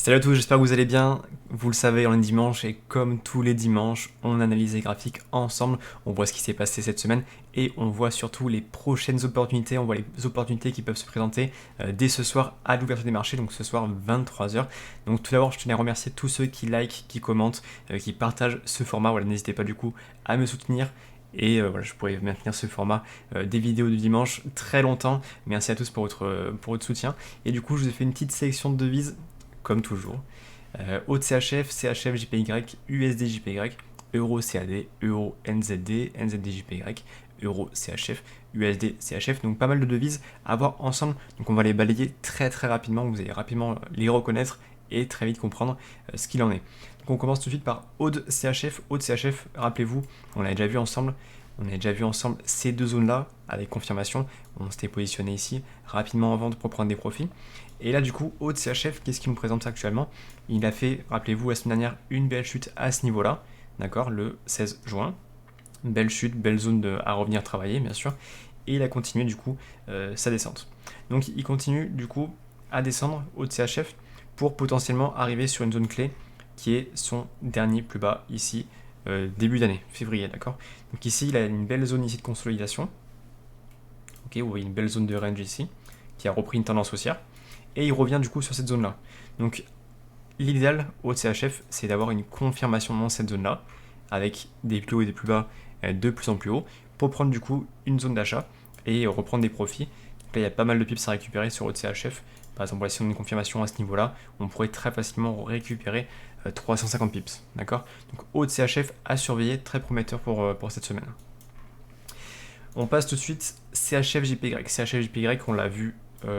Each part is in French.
Salut à tous, j'espère que vous allez bien. Vous le savez, on est dimanche et comme tous les dimanches, on analyse les graphiques ensemble, on voit ce qui s'est passé cette semaine et on voit surtout les prochaines opportunités, on voit les opportunités qui peuvent se présenter dès ce soir à l'ouverture des marchés, donc ce soir 23h. Donc tout d'abord, je tenais à remercier tous ceux qui like, qui commentent, qui partagent ce format. Voilà, n'hésitez pas du coup à me soutenir. Et voilà, je pourrais maintenir ce format des vidéos du dimanche très longtemps. Merci à tous pour votre soutien. Et du coup, je vous ai fait une petite sélection de devises comme toujours. AUD CHF, CHF JPY, USD JPY, Euro CAD, Euro NZD, NZD JPY, Euro CHF, USD CHF. Donc pas mal de devises à voir ensemble. Donc on va les balayer très rapidement. Vous allez rapidement les reconnaître et très vite comprendre ce qu'il en est. Donc on commence tout de suite par AUD CHF. AUD CHF, rappelez-vous, on l'a déjà vu ensemble. On a déjà vu ensemble ces deux zones-là avec confirmation. On s'était positionné ici rapidement en vente pour prendre des profits. Et là, du coup, AUD CHF, qu'est-ce qu'il nous présente actuellement? Il a fait, rappelez-vous, la semaine dernière, une belle chute à ce niveau-là, d'accord, le 16 juin. Belle chute, belle zone à revenir travailler, bien sûr. Et il a continué, du coup, sa descente. Donc, il continue, du coup, à descendre AUD CHF pour potentiellement arriver sur une zone clé qui est son dernier plus bas ici, début d'année, février, d'accord. Donc ici, il a une belle zone ici de consolidation. Ok, vous voyez une belle zone de range ici, qui a repris une tendance haussière. Et il revient du coup sur cette zone-là. Donc l'idéal au CHF, c'est d'avoir une confirmation dans cette zone-là, avec des plus hauts et des plus bas de plus en plus haut, pour prendre du coup une zone d'achat et reprendre des profits. Donc là, il y a pas mal de pips à récupérer sur OCHF. Par exemple, si on a une confirmation à ce niveau-là, on pourrait très facilement récupérer 350 pips. D'accord. Donc OCHF à surveiller, très prometteur pour cette semaine. On passe tout de suite CHF JPY. CHF JPY, on l'a vu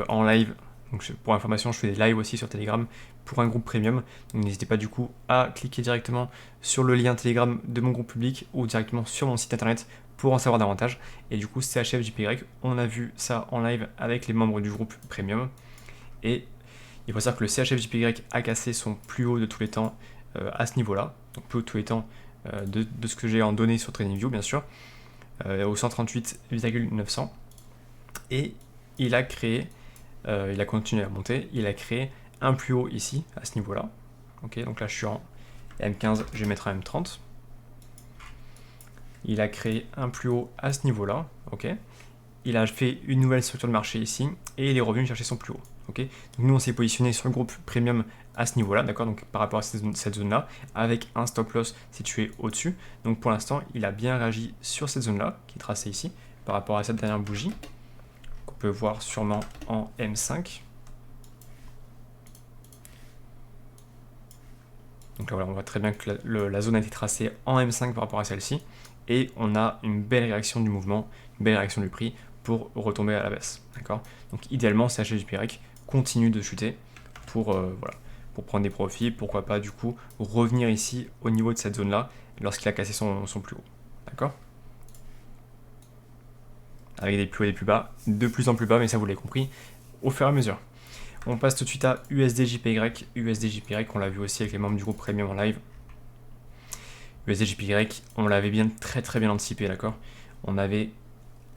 en live. Donc pour information, je fais des lives aussi sur Telegram pour un groupe premium. Donc n'hésitez pas du coup à cliquer directement sur le lien Telegram de mon groupe public ou directement sur mon site internet pour en savoir davantage. Et du coup, CHF JPY, on a vu ça en live avec les membres du groupe premium. Et il faut savoir que le CHF JPY a cassé son plus haut de tous les temps à ce niveau-là. Donc plus haut de tous les temps de ce que j'ai en données sur TradingView, bien sûr. Au 138,900 et il a créé, il a continué à monter, il a créé un plus haut ici, à ce niveau-là. Ok, donc là je suis en M15, je vais mettre un M30. Il a créé un plus haut à ce niveau-là, ok. Il a fait une nouvelle structure de marché ici et il est revenu chercher son plus haut. Ok, donc nous on s'est positionné sur le groupe premium à ce niveau-là, d'accord, donc par rapport à cette zone-là, avec un stop loss situé au-dessus. Donc pour l'instant, il a bien réagi sur cette zone-là, qui est tracée ici, par rapport à cette dernière bougie, qu'on peut voir sûrement en M5. Donc là, voilà, on voit très bien que la zone a été tracée en M5 par rapport à celle-ci, et on a une belle réaction du mouvement, une belle réaction du prix pour retomber à la baisse, d'accord. Donc idéalement, CHJPY continue de chuter pour, voilà, pour prendre des profits, pourquoi pas du coup revenir ici au niveau de cette zone-là lorsqu'il a cassé son plus haut, d'accord. Avec des plus hauts et des plus bas, de plus en plus bas, mais ça vous l'avez compris, au fur et à mesure. On passe tout de suite à USDJPY. USDJPY, on l'a vu aussi avec les membres du groupe Premium en live. USDJPY, on l'avait bien très bien anticipé, d'accord. On avait,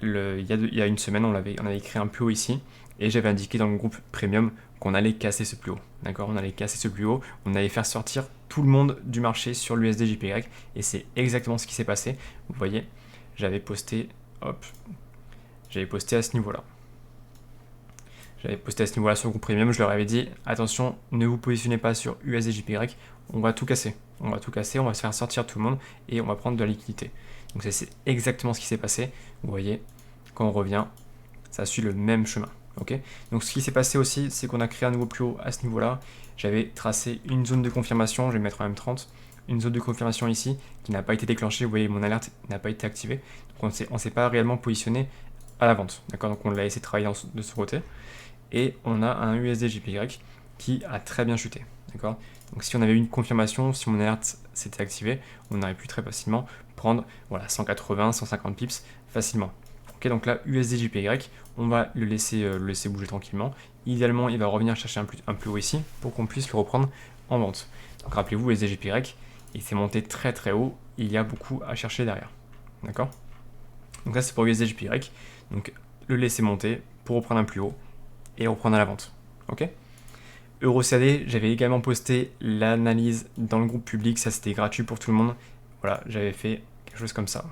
il y a une semaine, on avait créé un plus haut ici, et j'avais indiqué dans le groupe Premium qu'on allait casser ce plus haut, d'accord. On allait casser ce plus haut, on allait faire sortir tout le monde du marché sur l'USDJPY, et c'est exactement ce qui s'est passé. Vous voyez, j'avais posté, hop, j'avais posté à ce niveau-là. J'avais posté à ce niveau-là sur le groupe premium, je leur avais dit attention, ne vous positionnez pas sur USDJPY, on va tout casser. On va tout casser, on va se faire sortir tout le monde et on va prendre de la liquidité. Donc c'est exactement ce qui s'est passé. Vous voyez, quand on revient, ça suit le même chemin. Okay, donc ce qui s'est passé aussi, c'est qu'on a créé un nouveau plus haut à ce niveau-là. J'avais tracé une zone de confirmation, je vais mettre en M30, une zone de confirmation ici qui n'a pas été déclenchée. Vous voyez, mon alerte n'a pas été activée. Donc on ne s'est pas réellement positionné à la vente. D'accord, donc on l'a laissé travailler de ce côté. Et on a un USDJPY qui a très bien chuté. D'accord. Donc si on avait eu une confirmation, si mon alerte s'était activé, on aurait pu très facilement prendre voilà, 180, 150 pips facilement. Ok, donc là, USDJPY, on va le laisser bouger tranquillement. Idéalement, il va revenir chercher un plus haut ici pour qu'on puisse le reprendre en vente. Donc rappelez-vous, USDJPY, il s'est monté très haut, il y a beaucoup à chercher derrière. D'accord. Donc là, c'est pour USDJPY. Donc le laisser monter pour reprendre un plus haut et reprendre à la vente. Ok. EuroCAD, j'avais également posté l'analyse dans le groupe public, ça c'était gratuit pour tout le monde. Voilà, j'avais fait quelque chose comme ça.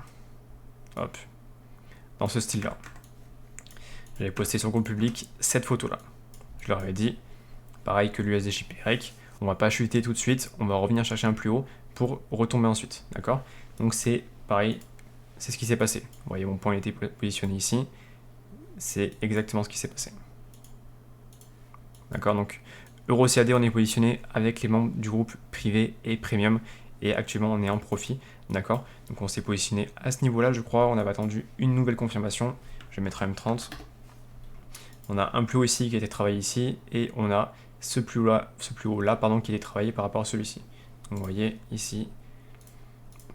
Hop, dans ce style-là. J'avais posté sur le groupe public cette photo-là. Je leur avais dit, pareil que l'USD-JPY, on va pas chuter tout de suite, on va revenir chercher un plus haut pour retomber ensuite, d'accord? Donc c'est pareil, c'est ce qui s'est passé. Vous voyez, mon point était positionné ici, c'est exactement ce qui s'est passé. D'accord, donc EuroCAD, on est positionné avec les membres du groupe privé et premium, et actuellement on est en profit, d'accord? Donc on s'est positionné à ce niveau-là, je crois, on avait attendu une nouvelle confirmation, je vais mettre M30. On a un plus haut ici qui a été travaillé ici, et on a ce plus haut là pardon, qui a été travaillé par rapport à celui-ci. Donc vous voyez ici,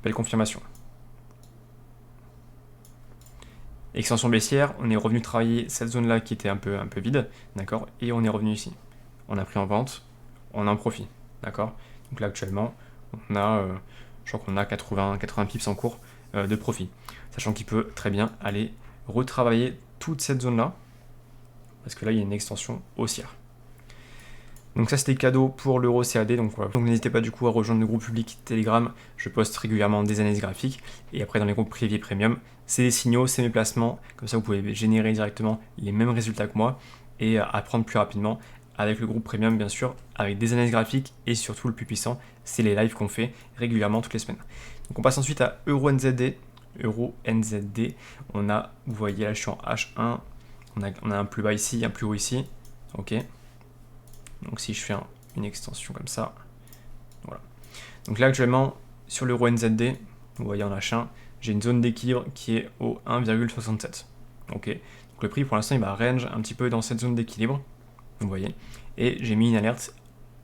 belle confirmation. Extension baissière, on est revenu travailler cette zone-là qui était un peu vide, d'accord, et on est revenu ici. On a pris en vente, on a un profit, d'accord. Donc là actuellement, on a, je crois qu'on a 80 pips en cours de profit, sachant qu'il peut très bien aller retravailler toute cette zone-là, parce que là il y a une extension haussière. Donc ça c'était cadeau pour l'EuroCAD, donc voilà. Donc n'hésitez pas du coup à rejoindre le groupe public Telegram, je poste régulièrement des analyses graphiques, et après dans les groupes privés premium, c'est des signaux, c'est mes placements, comme ça vous pouvez générer directement les mêmes résultats que moi, et apprendre plus rapidement avec le groupe premium bien sûr, avec des analyses graphiques, et surtout le plus puissant, c'est les lives qu'on fait régulièrement toutes les semaines. Donc on passe ensuite à EuroNZD, on a, vous voyez là je suis en H1, on a un plus bas ici, un plus haut ici, ok. Donc si je fais une extension comme ça, voilà. Donc là actuellement, sur l'euro NZD, vous voyez en H1, j'ai une zone d'équilibre qui est au 1,67. Ok. Donc le prix pour l'instant il va range un petit peu dans cette zone d'équilibre, vous voyez. Et j'ai mis une alerte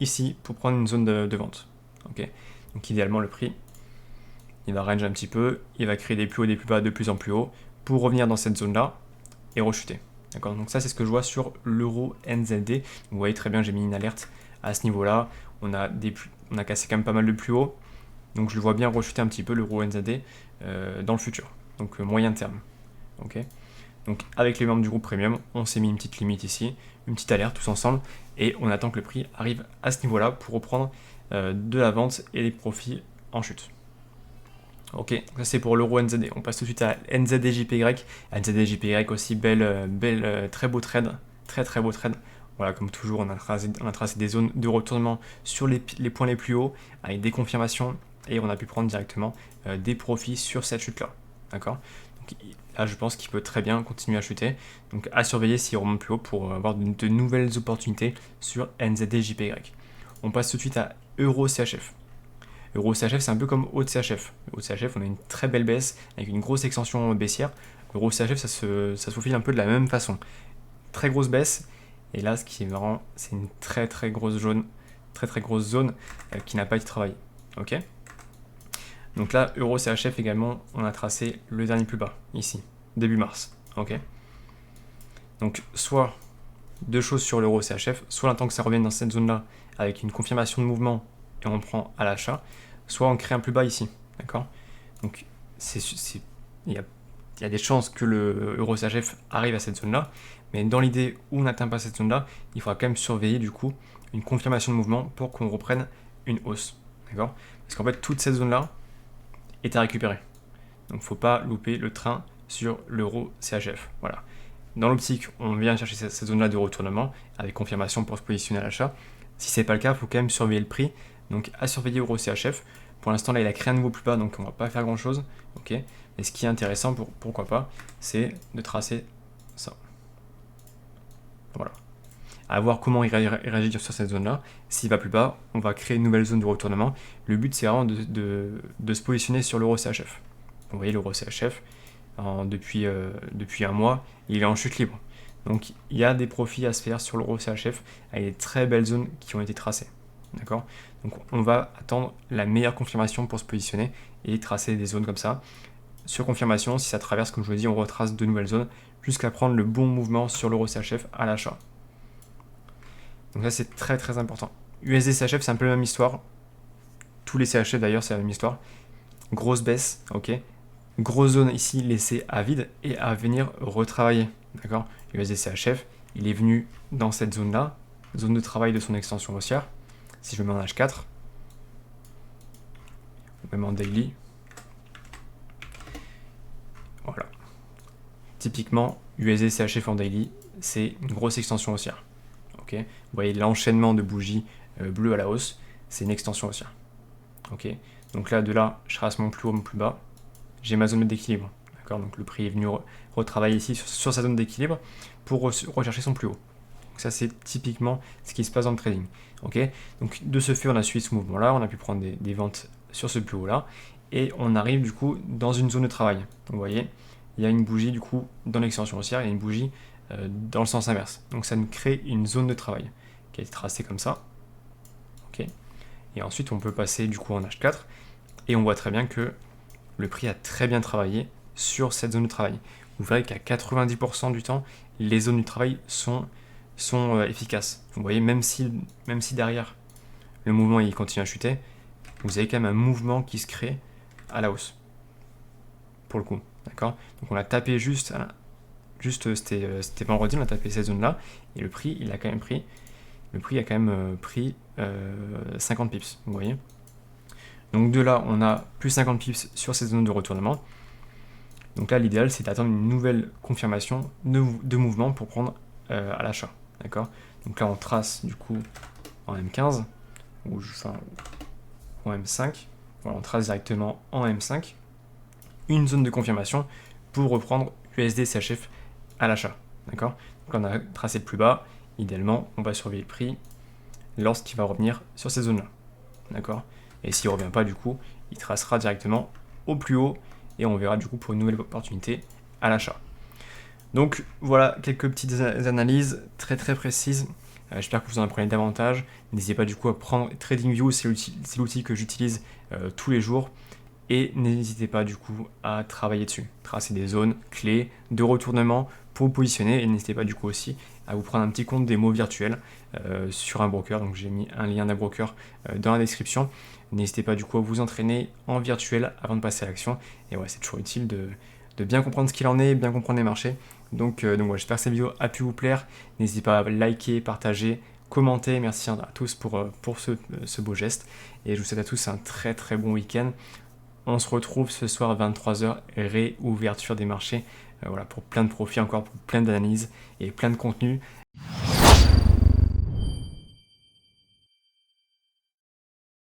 ici pour prendre une zone de vente. Ok. Donc idéalement le prix, il va range un petit peu, il va créer des plus hauts et des plus bas de plus en plus haut pour revenir dans cette zone là et rechuter. D'accord, donc ça c'est ce que je vois sur l'euro NZD. Vous voyez très bien, j'ai mis une alerte à ce niveau-là. On a cassé quand même pas mal de plus haut. Donc je le vois bien rechuter un petit peu l'euro NZD dans le futur. Donc moyen terme. Ok. Donc avec les membres du groupe premium, on s'est mis une petite limite ici, une petite alerte tous ensemble, et on attend que le prix arrive à ce niveau-là pour reprendre de la vente et des profits en chute. Ok, ça c'est pour l'euro NZD. On passe tout de suite à NZD-JPY. NZD-JPY aussi, très beau trade. Très beau trade. Voilà, comme toujours, on a tracé des zones de retournement sur les points les plus hauts avec des confirmations et on a pu prendre directement des profits sur cette chute-là. D'accord. Donc là, je pense qu'il peut très bien continuer à chuter. Donc à surveiller s'il remonte plus haut pour avoir de nouvelles opportunités sur NZD-JPY. On passe tout de suite à EURO-CHF. Euro-CHF, c'est un peu comme OCHF. OCHF, on a une très belle baisse avec une grosse extension baissière. Euro-CHF, ça se faufile un peu de la même façon. Très grosse baisse. Et là, ce qui est marrant, c'est une très grosse zone, qui n'a pas été travaillée. Ok. Donc là, Euro-CHF également, on a tracé le dernier plus bas, ici, début mars. Ok. Donc soit deux choses sur l'Euro-CHF, soit on attend que ça revienne dans cette zone-là avec une confirmation de mouvement et on prend à l'achat, soit on crée un plus bas ici, d'accord. Donc il y a des chances que le Euro-CHF arrive à cette zone-là, mais dans l'idée où on n'atteint pas cette zone-là, il faudra quand même surveiller du coup une confirmation de mouvement pour qu'on reprenne une hausse, d'accord. Parce qu'en fait toute cette zone-là est à récupérer, donc faut pas louper le train sur l'Euro-CHF, voilà. Dans l'optique, on vient chercher cette zone-là de retournement avec confirmation pour se positionner à l'achat. Si c'est pas le cas, il faut quand même surveiller le prix. Donc à surveiller Euro-CHF. Pour l'instant, là, il a créé un nouveau plus bas, donc on va pas faire grand-chose. Ok. Mais ce qui est intéressant, pourquoi pas, c'est de tracer ça. Voilà. À voir comment il réagit sur cette zone-là. S'il va plus bas, on va créer une nouvelle zone de retournement. Le but, c'est vraiment de se positionner sur l'Euro-CHF. Vous voyez, l'Euro-CHF, depuis un mois, il est en chute libre. Donc il y a des profits à se faire sur l'Euro-CHF avec des très belles zones qui ont été tracées. D'accord. Donc on va attendre la meilleure confirmation pour se positionner et tracer des zones comme ça. Sur confirmation, si ça traverse, comme je vous l'ai dit, on retrace de nouvelles zones jusqu'à prendre le bon mouvement sur l'Euro-CHF à l'achat. Donc ça c'est très important. USD-CHF, c'est un peu la même histoire. Tous les CHF d'ailleurs, c'est la même histoire. Grosse baisse, ok. Grosse zone ici laissée à vide et à venir retravailler. D'accord. USD-CHF, il est venu dans cette zone-là. zone de travail de son extension haussière. Si je me mets en H4, ou même en daily, voilà. Typiquement, USD CHF en daily, c'est une grosse extension haussière. Okay, vous voyez l'enchaînement de bougies bleues à la hausse, c'est une extension haussière. Okay, donc là, de là, je trace mon plus haut, mon plus bas. J'ai ma zone d'équilibre. D'accord, donc le prix est venu retravailler ici sur sa zone d'équilibre pour rechercher son plus haut. Donc ça, c'est typiquement ce qui se passe dans le trading. Okay, donc de ce fait, on a suivi ce mouvement-là, on a pu prendre des ventes sur ce plus haut-là, et on arrive du coup dans une zone de travail. Donc vous voyez, il y a une bougie du coup dans l'extension haussière, il y a une bougie dans le sens inverse. Donc ça nous crée une zone de travail qui est tracée comme ça. Okay. Et ensuite on peut passer du coup en H4 et on voit très bien que le prix a très bien travaillé sur cette zone de travail. Vous verrez qu'à 90% du temps, les zones du travail sont efficaces. Vous voyez, même si derrière le mouvement il continue à chuter, vous avez quand même un mouvement qui se crée à la hausse. Pour le coup, d'accord. Donc on a tapé c'était vendredi, on a tapé cette zone-là, et le prix, il a quand même pris, 50 pips, vous voyez. Donc de là, on a plus 50 pips sur cette zone de retournement. Donc là, l'idéal, c'est d'attendre une nouvelle confirmation de mouvement pour prendre à l'achat, d'accord. Donc là, on trace du coup en M15, ou en M5, voilà, on trace directement en M5, une zone de confirmation pour reprendre USD CHF à l'achat, d'accord. Donc on a tracé le plus bas, idéalement on va surveiller le prix lorsqu'il va revenir sur ces zones là, d'accord. Et s'il ne revient pas, du coup il tracera directement au plus haut et on verra du coup pour une nouvelle opportunité à l'achat. Donc voilà quelques petites analyses très précises. J'espère que vous en apprenez davantage. N'hésitez pas du coup à prendre TradingView, c'est l'outil que j'utilise tous les jours. Et n'hésitez pas du coup à travailler dessus, tracer des zones clés de retournement pour vous positionner, et n'hésitez pas du coup aussi à vous prendre un petit compte démo virtuel sur un broker. Donc j'ai mis un lien d'un broker dans la description. N'hésitez pas du coup à vous entraîner en virtuel avant de passer à l'action. Et ouais, c'est toujours utile de bien comprendre ce qu'il en est, bien comprendre les marchés. Donc ouais, j'espère que cette vidéo a pu vous plaire. N'hésitez pas à liker, partager, commenter. Merci à tous pour ce beau geste. Et je vous souhaite à tous un très bon week-end. On se retrouve ce soir à 23h, réouverture des marchés, voilà, pour plein de profits encore, pour plein d'analyses et plein de contenus